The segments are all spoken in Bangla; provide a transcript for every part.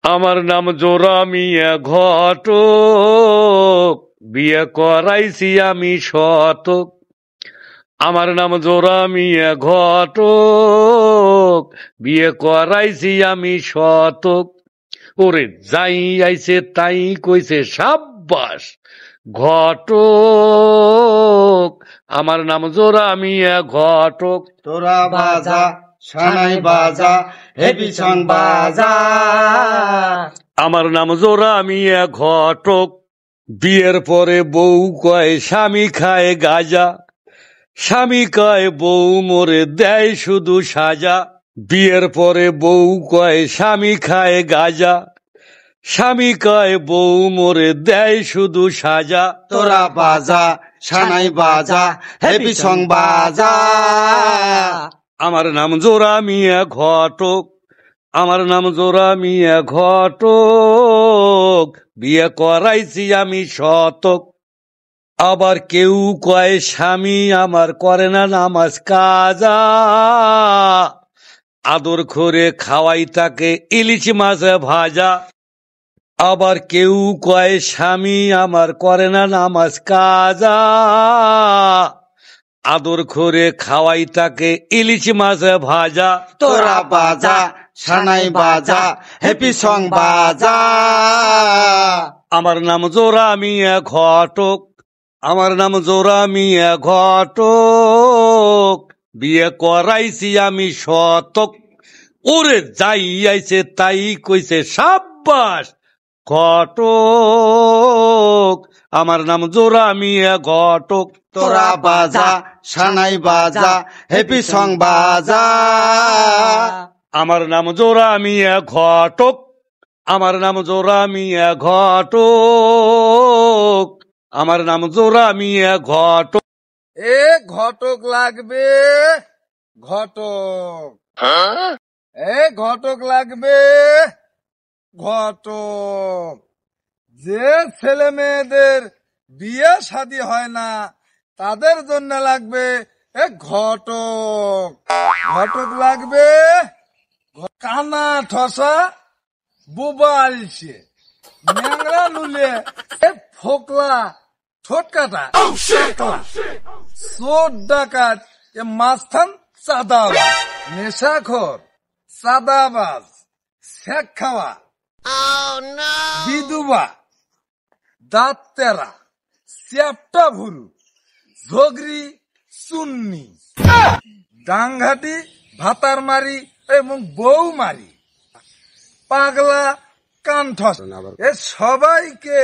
আমার নাম জোড়া মিয়া ঘটক, বিয়ে করাইছি আমি শতক। আমার নাম জোড়া মিয়া ঘটক, বিয়ে করাইছি আমি শতক। ওরে যাই আইছে তাই কইছে সাব্বাস ঘটক। আমার নাম জোড়া মিয়া ঘটক। তোরা বাজা সানাই বাজা হেভি সং বাজা। আমার নাম জোড়া মিয়া ঘটক, বিয়ের পরে বউ কয় স্বামী খায় গাজা, স্বামী কয় বউ মোরে দেয় শুধু সাজা। বিয়ের পরে বউ কয় স্বামী খায় গাজা, স্বামী কয় বউ মোরে দেয় শুধু সাজা। তোরা বাজা সানাই বাজা হেভি সং বাজা। আমার নাম জোড়া মিয়া ঘটক, আমার নাম জোড়া মিয়া ঘটক, বিয়ে করাইছি আমি শতক। আবার কেউ কয় স্বামী আমার করে না নামাজ কাজা, আদর করে খাওয়াই তাকে ইলিশ মাছ ভাজা। আবার কেউ কয় স্বামী আমার করে না নামাজ কাজা, আদর করে খাওয়াই তাকে ইলিশ মাছ ভাজা। তোরা বাজা সানাই বাজা হেভি সং বাজা। আমার নাম জোড়া মিয়া ঘটক, আমার নাম জোড়া মিয়া ঘটক, বিয়ে করাইছি আমি শতক। ওরে যাই আইছে তাই কইছে সাব্বাস ঘটক। আমার নাম জোড়া মিয়া ঘটক। তোরা বাজা সানাই বাজা হেভি সং বাজা। আমার নাম জোড়া মিয়া ঘটক, আমার নাম জোড়া মিয়া ঘটক, আমার নাম জোড়া মিয়া ঘটক। এ ঘটক লাগবে, ঘটক। এ ঘটক লাগবে, ঘটক। যে ছেলে মেয়েদের বিয়ে শাদী হয় না তাদের জন্য লাগবে এ ঘটক। ঘটক লাগবে, কানা ঠসা বুবা আলসে ন্যাংরা নুলে এ ফোকলা ঠোঁট কাটা চোর ডাকাত এ মাস্তান চাঁদাবাজ নেশাখোর চাঁদাবাজ শেখ খাওয়া বিধবা দাঁত তেরা চ্যাপটা ভুরু ঝগরি চুন্নি ডাংঘাটি ভাতার মারি এবং বউ মারি পাগলা কান্ঠস এ সবাইকে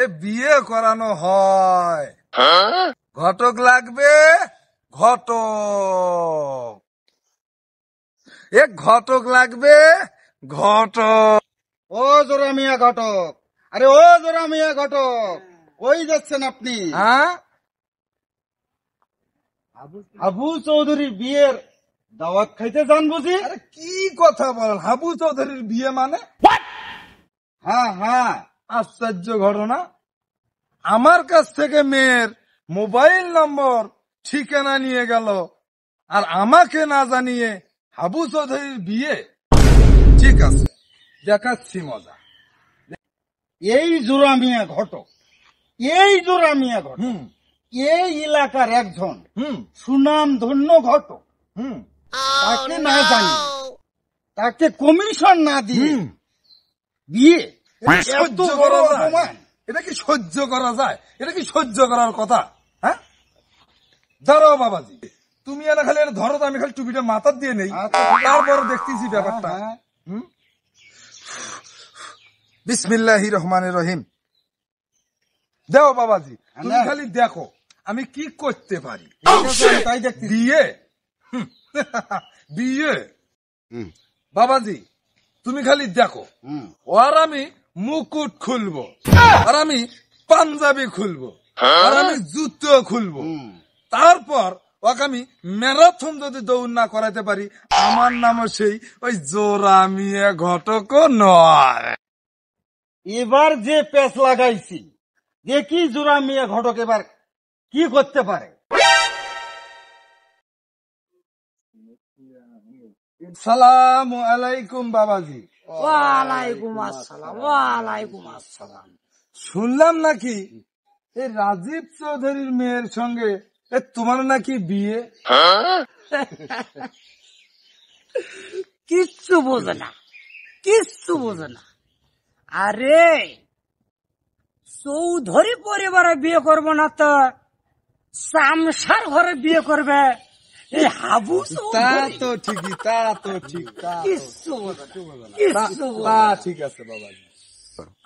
এ বিয়ে করানো হয়। ঘটক লাগবে, ঘটক। এ ঘটক লাগবে, ঘটক। ও জোড়া মিয়া ঘটক, আরে ও জোড়া মিয়া ঘটক, কই যাচ্ছেন আপনি? হ্যাঁ, আবু চৌধুরীর বিয়ের দাওয়াত খাইতে যান বুঝি? আরে কি কথা বলেন, হাবু চৌধুরীর বিয়ে মানে? হ্যাঁ হ্যাঁ। আশ্চর্য ঘটনা। আমার কাছ থেকে মেয়ের মোবাইল নম্বর ঠিকানা নিয়ে গেল আর আমাকে না জানিয়ে হাবু চৌধুরীর বিয়ে। ঠিক আছে, দেখাচ্ছি মজা। এই জোড়া মিয়া ঘটক, এই জোড়া মিয়া ঘটক হুম এই এলাকার একজন হুম সুনাম ধন্য ঘটক। হুম তাকে না জানি, তাকে কমিশন না দিয়ে হুম বিয়ে এটা এত সহ্য বড় করা যায়? অপমান। এটা কি সহ্য করা যায়? এটা কি সহ্য করার কথা? হ্যাঁ, দাঁড়াও বাবাজি, তুমি এনে খালি এটা ধরো তো, আমি খালি টুপিটা মাথার দিয়ে নেই, আচ্ছা, ঠিক আছে। তারপর দেখতেছি ব্যাপারটা। হ্যাঁ, হ্যাঁ। বিসমিল্লাহির রহমানির রহিম। দেখো বাবাজি, তুমি না। খালি দেখো আমি কি করতে পারি। ঠিক আছে, আমি তাই দেখতেছি। বিয়ে হুম, বিয়ে হুম, বাবাজি, তুমি খালি দেখো। হুম। আর আমি মুকুট খুলবো, আর আমি পাঞ্জাবি খুলবো, আর আমি জুতো খুলবো। হুম। তারপর ওকে আমি ম্যারাথন যদি দৌড় না করাতে পারি, আমার নামও সেই ওই জোড়া মিয়া ঘটক নয়। এবার যে পেঁচ লাগাইছি, দেখি জোড়া মিয়া ঘটক এবার কি করতে পারে। সালামু আলাইকুম বাবাজি। ওয়ালাইকুম আসসালাম, ওয়ালাইকুম আসসালাম। শুনলাম নাকি এই রাজীব চৌধুরীর মেয়ের সঙ্গে তোমার নাকি বিয়ে? কিচ্ছু বোঝে না, কিচ্ছু বোঝে না। আরে চৌধুরী পরিবারে বিয়ে করবো না তো চামসার ঘরে বিয়ে করবে এই হাবু তা চৌধুরী। তো ঠিকই, তা তো ঠিক, কিচ্ছু বোঝে না, কিচ্ছু বোঝে তা না। ঠিক আছে বাবাজি।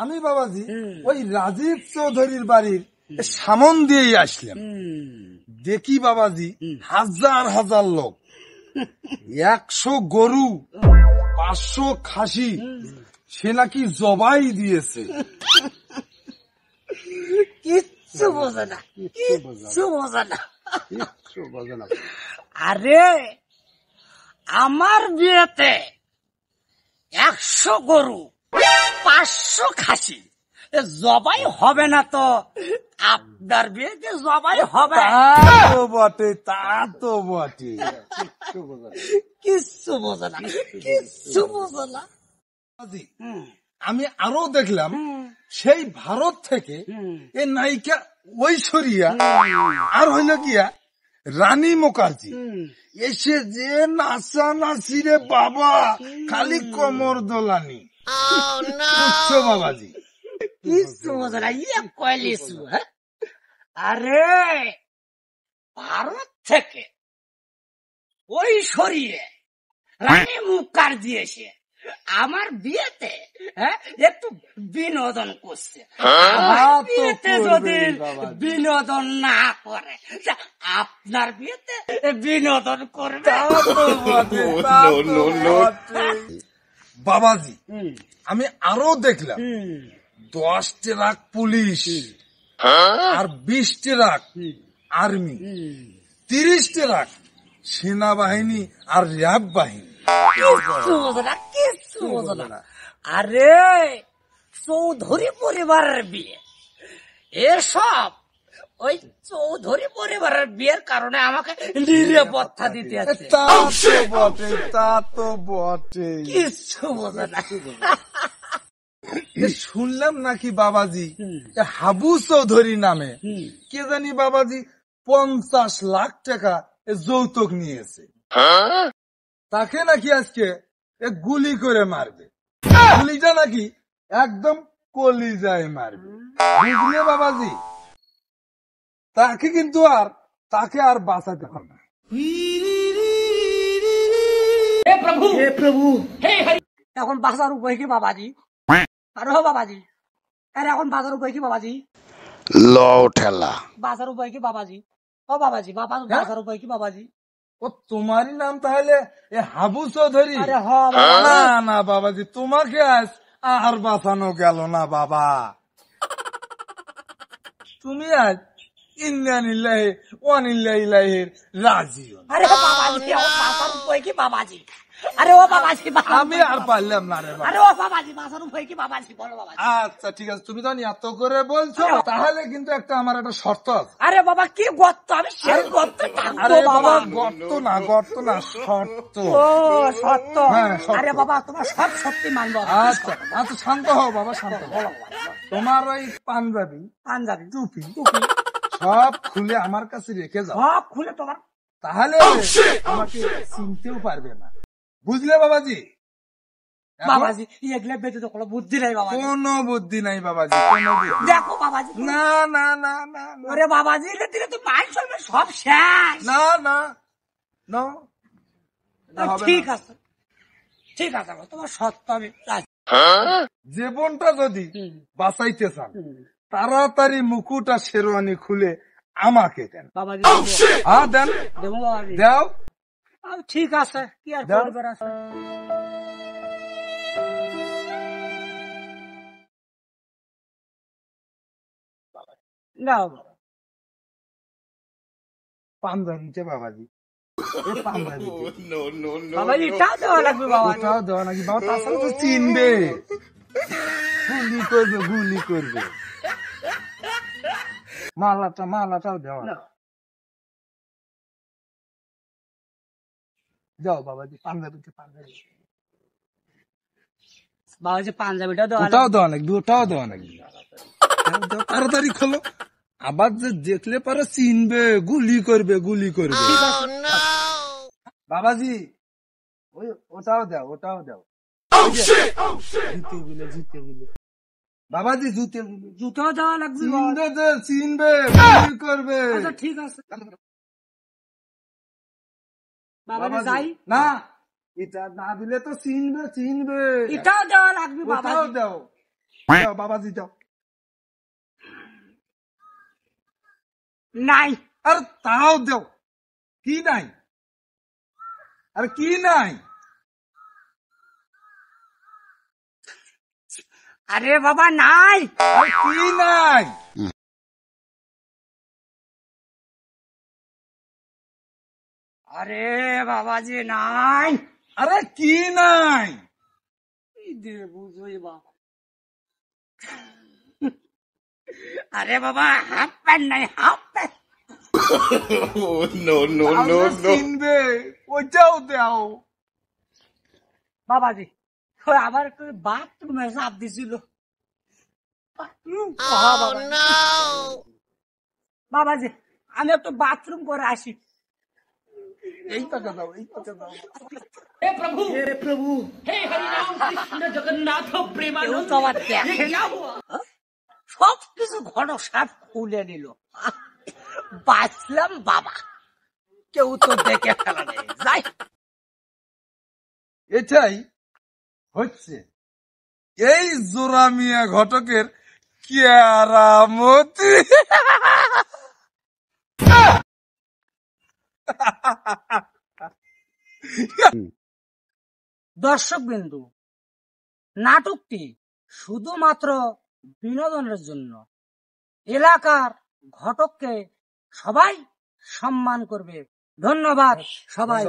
আমি বাবাজি ওই রাজীব চৌধুরীর বাড়ির সামন দিয়েই আসলাম। দেখি বাবাজি হাজার হাজার লোক, 100 গরু, 500 খাসি সে নাকি জবাই দিয়েছে। কিচ্ছু বোঝে না, কিচ্ছু বোঝে না। আরে আমার বিয়েতে 100 গরু, 500 খাসি জবাই হবে না তো আপনার বিয়েতে জবাই হবে? তা তো বটে, তা তো বটে। কিচ্ছু বোঝে না, কিচ্ছু বোঝে না। বাবাজি, আমি আরো দেখলাম সেই ভারত থেকে এ নায়িকা ঐশ্বরিয়া আর হইল গিয়া রানী মুখার্জি এসে যে নাচা নাচি রে বাবা, খালি কোমর দোলানি। বুঝছো বাবাজি? কিচ্ছু বোঝে না, ইয়ে কয়লিছু। আরে ভারত থেকে ওই সরিয়ে রানী মুখার্জি এসে আমার বিয়েতে একটু বিনোদন করছে। আমার তা তো বিয়েতে করবেই যদি বাবাজি। বিনোদন না করে তা আপনার বিয়েতে বিনোদন করবে? তা তো বটে, তা তো বটে। বাবাজি, আমি আরো দেখলাম 10 ট্রাক পুলিশ আর 20 ট্রাক আর্মি, 30 ট্রাক সেনাবাহিনী আর র্যাব বাহিনী। কিচ্ছু বোঝে না, কিচ্ছু বোঝে না। আরে চৌধুরী পরিবারের বিয়ে, এসব ওই চৌধুরী পরিবারের বিয়ের কারণে আমাকে নিরাপত্তা দিতে আছে। তা তো বটে, তা তো বটে। কিচ্ছু বোঝে না। শুনলাম নাকি বাবাজি এ হাবু চৌধুরী নামে কে জানি বাবাজি 50 লাখ টাকা এ যৌতুক নিয়েছে। তাকে নাকি আজকে এ গুলি করে মারবে। গুলিটা নাকি একদম কলিজায় মারবে। বুঝলে বাবাজি? তাকে আর বাঁচাতে হবে না। হে প্রভু, এখন বাঁচার উপায় কি বাবাজি? আরে হো বাবাজি, আরে এখন বাঁচার উপায় কি বাবাজি? লও ঠেলা। বাঁচার উপায় কি বাবাজি? ও বাবাজি, বাঁচার উপায় কি বাবাজি? ও তোমারই নাম তাহলে এ হাবু চৌধুরী? আরে হ বাবা। না না বাবাজি, তোমাকে আজ আর বাঁচানো গেল না বাবা। তুমি আজ ইন্নানিল্লাহি ওয়া ইন্না ইলাইহির রাজিউন। আরে ও বাবাজি, এখন বাঁচার উপায় কি বাবাজি? আরে ও বাবাজি, আমি আর পারলাম না রে বাবা। আরে ও বাবাজি, বাঁচার উপায় কি বাবাজি? বলো বাবাজি। আচ্ছা ঠিক আছে, তুমি যখন এত করে বলছো তাহলে কিন্তু আমার একটা শর্ত আছে। আরে বাবা কি গর্ত, আমি সেই গর্তে থাকবো আরে বাবা। বাবা, গর্ত না শর্ত। ও সত্য? হ্যাঁ, সত্য। আরে বাবা তোমার সব সত্যি মানবো। আচ্ছা আচ্ছা, শান্ত হও বাবা, শান্ত হও। তোমার ওই পাঞ্জাবি পাঞ্জাবি, টুপি টুপি সব খুলে আমার কাছে রেখে যাও, সব খুলে তোমার। তাহলে আমাকে চিনতেও পারবে না। বুঝলে বাবাজি? এখন বাবাজি এগুলো বেঁচে তো কোনো বুদ্ধি নেই বাবাজি। কোনো বুদ্ধি নাই বাবাজি, কোনো বুদ্ধি। দেখো বাবাজি, না না না না না ওরে বাবাজি এলে দিলে তো মান চলবে সব শেষ। না না না, হবে ঠিক না। আছে, ঠিক আছে, তোমার সত্য আমি রাজি। জীবনটা যদি বাঁচাইতে চান তাড়াতাড়ি মুকুটা শেরওয়ানি খুলে আমাকে দেন। বাবাজি হ্যাঁ দেন, দেবো বাবাজি। দাও। ঠিক আছে, কি আর দাও। করবার আছে। দাও পাঞ্জাবিতে বাবাজি, এই পাঞ্জাবিতে বাবাজি, এটাও দেওয়া লাগবে বাবাজি। ওটাও দেওয়া নাকি বাবা? তাছাড়া তো চিনবে, গুলি করবে। মালাটাও দেওয়া। নাও। যাও বাবাজি, পাঞ্জাবি। বাবাজি পাঞ্জাবিটা দেওয়া ওটাও দেওয়া নাকি, ওটাও দেওয়া নাকি? তাড়াতাড়ি খোলো, আবার যে দেখলে পরে চিনবে, গুলি করবে, গুলি করবে। বাবাজি ওই ওটাও দাও, ওটাও দাও। জুতোগুলো, জুতোগুলো বাবাজি, জুতোগুলো জুতো দেওয়া লাগবে বাবা। চিনবে যে, চিনবে, গুলি করবে। আচ্ছা ঠিক আছে বাবাজি বাবাজি, যাই। না এটা না দিলে তো চিনবে, চিনবে। এটাও দেওয়া লাগবে ওটাও বাবাজি। দাও, দাও বাবাজি দাও। নাই আর তাও দাও। কি নাই? আর কি নাই? আরে বাবা নাই। আর কি নাই? আরে বাবাজি নাই। আরে কি নাই? কি দিয়ে বুঝোই বাবা। আরে বাবা হাফ প্যান্ট নাই, হাফ প্যান্ট। তাও যে চিনবে, ওইটাও দাও। বাবাজি ওই আবার একটু বাথরুমে চাপ দিছিল। বাবাজি আমি একটু বাথরুম করে আসি। এই টাকা দাও, এই টাকা দাও। কেউ তো আবার দেখে না, সব কিছু ঘন সাপ খুলে নিল। বাঁচলাম বাবা, কেউ তো দেখে ফেলা নেই। যাই এটাই হচ্ছে এই জোড়া মিয়া ঘটকের কেরামতি। দর্শক বিন্দু, নাটকটি শুধুমাত্র বিনোদনের জন্য। এলাকার ঘটককে সবাই সম্মান করবে। ধন্যবাদ সবাই।